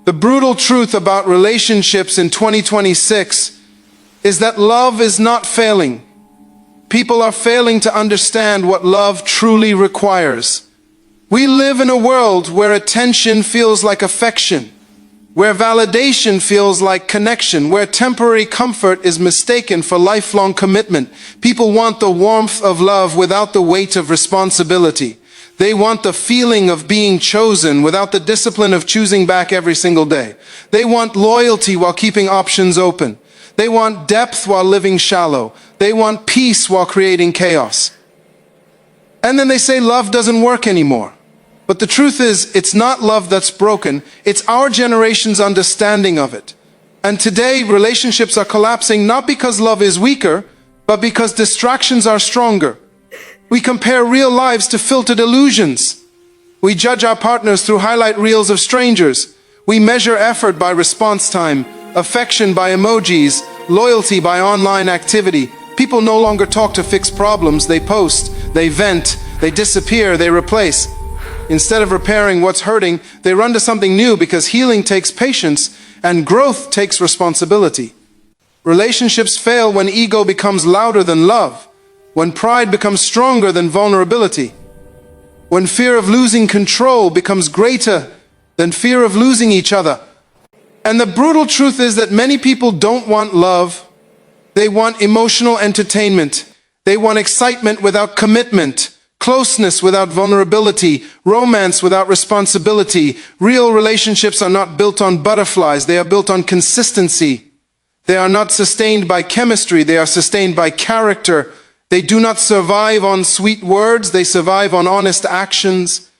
The brutal truth about relationships in 2026 is that love is not failing. People are failing to understand what love truly requires. We live in a world where attention feels like affection, where validation feels like connection, where temporary comfort is mistaken for lifelong commitment. People want the warmth of love without the weight of responsibility. They want the feeling of being chosen without the discipline of choosing back every single day. They want loyalty while keeping options open. They want depth while living shallow. They want peace while creating chaos. And then they say love doesn't work anymore. But the truth is, it's not love that's broken, it's our generation's understanding of it. And today, relationships are collapsing not because love is weaker, but because distractions are stronger. We compare real lives to filtered illusions. We judge our partners through highlight reels of strangers. We measure effort by response time, affection by emojis, loyalty by online activity. People no longer talk to fix problems, they post, they vent, they disappear, they replace. Instead of repairing what's hurting, they run to something new because healing takes patience and growth takes responsibility. Relationships fail when ego becomes louder than love, when pride becomes stronger than vulnerability, when fear of losing control becomes greater than fear of losing each other. And the brutal truth is that many people don't want love. They want emotional entertainment. They want excitement without commitment, closeness without vulnerability, romance without responsibility. Real relationships are not built on butterflies. They are built on consistency. They are not sustained by chemistry. They are sustained by character. They do not survive on sweet words. They survive on honest actions.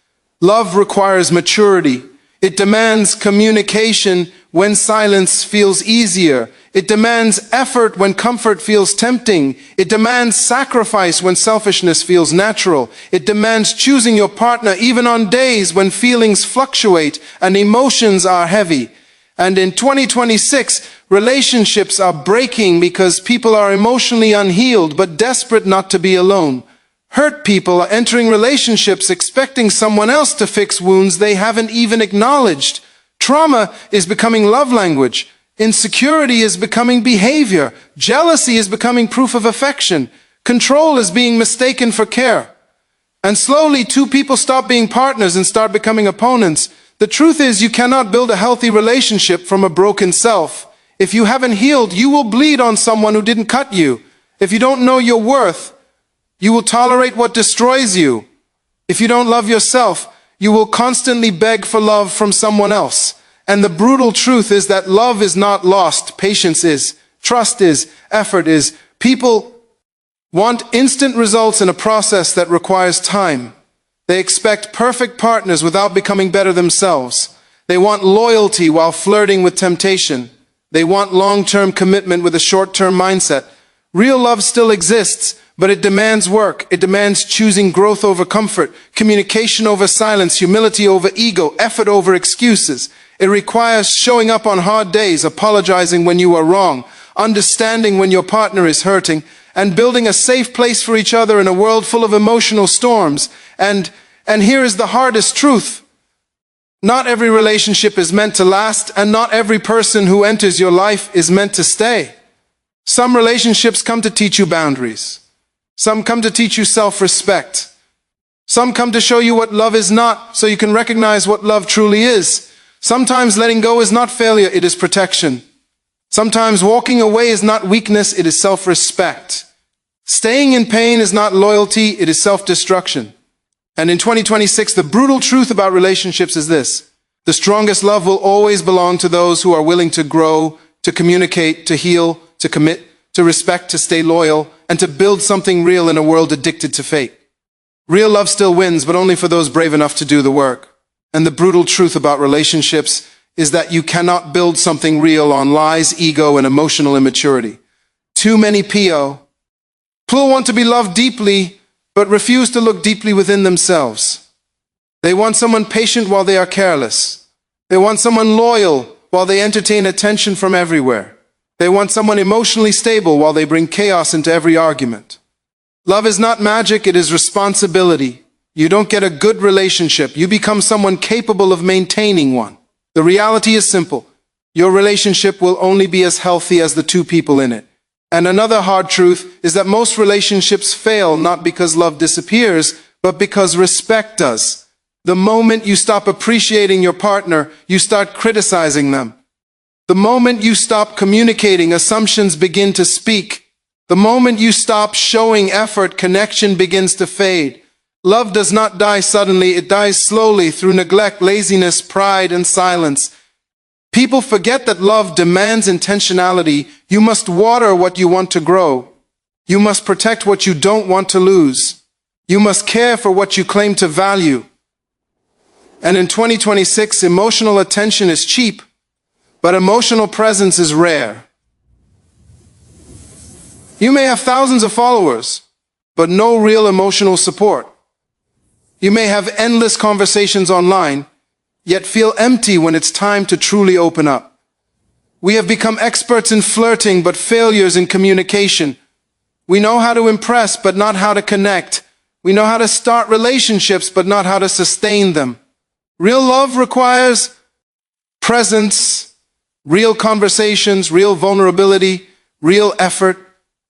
Love requires maturity. It demands communication when silence feels easier. It demands effort when comfort feels tempting. It demands sacrifice when selfishness feels natural. It demands choosing your partner even on days when feelings fluctuate and emotions are heavy. And in 2026, relationships are breaking because people are emotionally unhealed but desperate not to be alone. Hurt people are entering relationships expecting someone else to fix wounds they haven't even acknowledged. Trauma is becoming love language. Insecurity is becoming behavior. Jealousy is becoming proof of affection. Control is being mistaken for care. And slowly, two people stop being partners and start becoming opponents. The truth is, you cannot build a healthy relationship from a broken self. If you haven't healed, you will bleed on someone who didn't cut you. If you don't know your worth, you will tolerate what destroys you. If you don't love yourself, you will constantly beg for love from someone else. And the brutal truth is that love is not lost. Patience is. Trust is. Effort is. People want instant results in a process that requires time. They expect perfect partners without becoming better themselves. They want loyalty while flirting with temptation. They want long-term commitment with a short-term mindset. Real love still exists, but it demands work. It demands choosing growth over comfort, communication over silence, humility over ego, effort over excuses. It requires showing up on hard days, apologizing when you are wrong, understanding when your partner is hurting, and building a safe place for each other in a world full of emotional storms. And here is the hardest truth. Not every relationship is meant to last, and not every person who enters your life is meant to stay. Some relationships come to teach you boundaries. Some come to teach you self-respect. Some come to show you what love is not, so you can recognize what love truly is. Sometimes letting go is not failure, it is protection. Sometimes walking away is not weakness, it is self-respect. Staying in pain is not loyalty, it is self-destruction. And in 2026, the brutal truth about relationships is this: the strongest love will always belong to those who are willing to grow, to communicate, to heal, to commit, to respect, to stay loyal, and to build something real in a world addicted to fake. Real love still wins, but only for those brave enough to do the work. And the brutal truth about relationships is that you cannot build something real on lies, ego, and emotional immaturity. Too many people want to be loved deeply, but refuse to look deeply within themselves. They want someone patient while they are careless. They want someone loyal while they entertain attention from everywhere. They want someone emotionally stable while they bring chaos into every argument. Love is not magic, it is responsibility. You don't get a good relationship, you become someone capable of maintaining one. The reality is simple. Your relationship will only be as healthy as the two people in it. And another hard truth is that most relationships fail not because love disappears, but because respect does. The moment you stop appreciating your partner, you start criticizing them. The moment you stop communicating, assumptions begin to speak. The moment you stop showing effort, connection begins to fade. Love does not die suddenly, it dies slowly through neglect, laziness, pride, and silence. People forget that love demands intentionality. You must water what you want to grow. You must protect what you don't want to lose. You must care for what you claim to value. And in 2026, emotional attention is cheap, but emotional presence is rare. You may have thousands of followers, but no real emotional support. You may have endless conversations online, yet feel empty when it's time to truly open up. We have become experts in flirting, but failures in communication. We know how to impress, but not how to connect. We know how to start relationships, but not how to sustain them. Real love requires presence, real conversations, real vulnerability, real effort,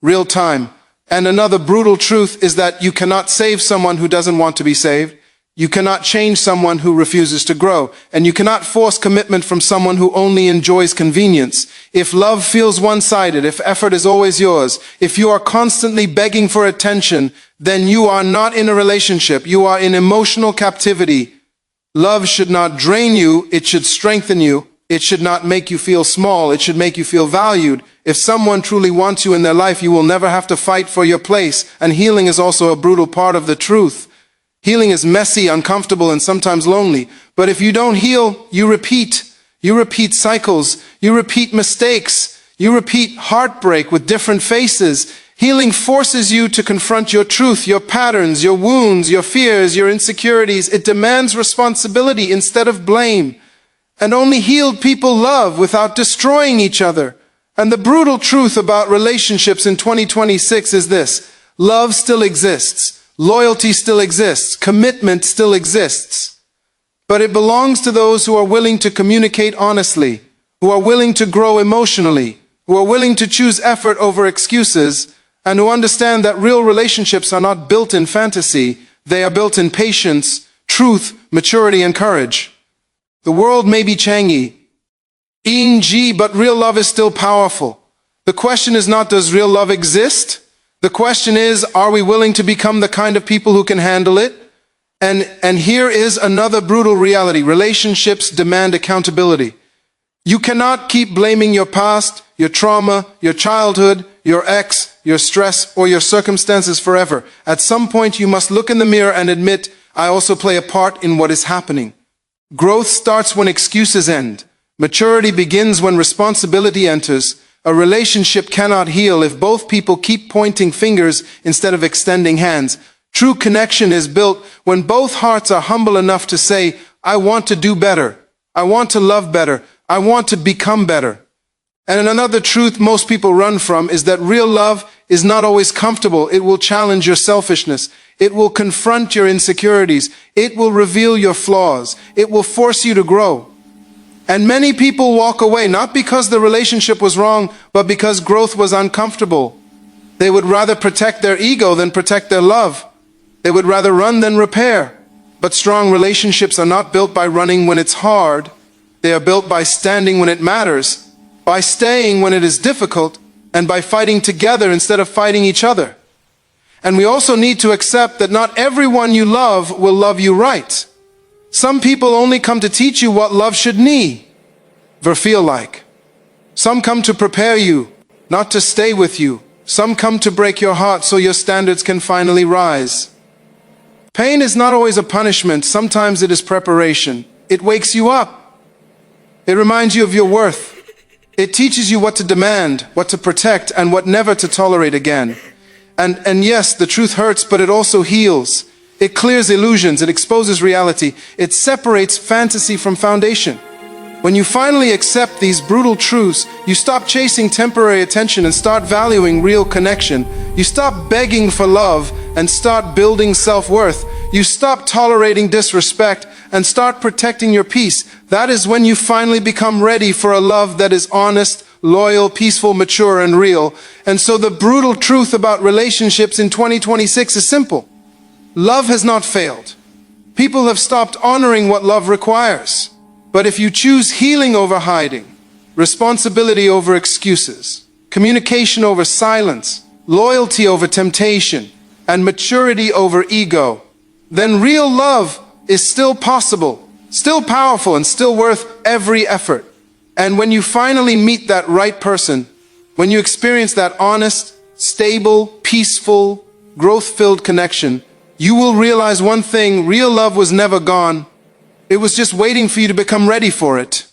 real time. And another brutal truth is that you cannot save someone who doesn't want to be saved. You cannot change someone who refuses to grow. And you cannot force commitment from someone who only enjoys convenience. If love feels one-sided, if effort is always yours, if you are constantly begging for attention, then you are not in a relationship. You are in emotional captivity. Love should not drain you, it should strengthen you. It should not make you feel small, it should make you feel valued. If someone truly wants you in their life, you will never have to fight for your place. And healing is also a brutal part of the truth. Healing is messy, uncomfortable, and sometimes lonely. But if you don't heal, you repeat. You repeat cycles. You repeat mistakes. You repeat heartbreak with different faces. Healing forces you to confront your truth, your patterns, your wounds, your fears, your insecurities. It demands responsibility instead of blame. And only healed people love without destroying each other. And the brutal truth about relationships in 2026 is this: love still exists, loyalty still exists, commitment still exists. But it belongs to those who are willing to communicate honestly, who are willing to grow emotionally, who are willing to choose effort over excuses, and who understand that real relationships are not built in fantasy, they are built in patience, truth, maturity, and courage. The world may be changy, but real love is still powerful. The question is not, does real love exist? The question is, are we willing to become the kind of people who can handle it? And here is another brutal reality. Relationships demand accountability. You cannot keep blaming your past, your trauma, your childhood, your ex, your stress, or your circumstances forever. At some point, you must look in the mirror and admit, I also play a part in what is happening. Growth starts when excuses end. Maturity begins when responsibility enters. A relationship cannot heal if both people keep pointing fingers instead of extending hands. True connection is built when both hearts are humble enough to say, I want to do better. I want to love better. I want to become better. And another truth most people run from is that real love is not always comfortable. It will challenge your selfishness. It will confront your insecurities. It will reveal your flaws. It will force you to grow. And many people walk away not because the relationship was wrong, but because growth was uncomfortable. They would rather protect their ego than protect their love. They would rather run than repair. But strong relationships are not built by running when it's hard. They are built by standing when it matters, by staying when it is difficult, and by fighting together instead of fighting each other. And we also need to accept that not everyone you love will love you right. Some people only come to teach you what love should need or feel like. Some come to prepare you, not to stay with you. Some come to break your heart so your standards can finally rise. Pain is not always a punishment. Sometimes it is preparation. It wakes you up. It reminds you of your worth. It teaches you what to demand, what to protect, and what never to tolerate again. And yes, the truth hurts, but it also heals. It clears illusions. It exposes reality. It separates fantasy from foundation. When you finally accept these brutal truths, you stop chasing temporary attention and start valuing real connection. You stop begging for love and start building self-worth. You stop tolerating disrespect and start protecting your peace. That is when you finally become ready for a love that is honest, loyal, peaceful, mature, and real. And so the brutal truth about relationships in 2026 is simple. Love has not failed. People have stopped honoring what love requires. But if you choose healing over hiding, responsibility over excuses, communication over silence, loyalty over temptation, and maturity over ego, then real love is still possible, still powerful, and still worth every effort. And when you finally meet that right person, when you experience that honest, stable, peaceful, growth-filled connection, you will realize one thing: real love was never gone. It was just waiting for you to become ready for it.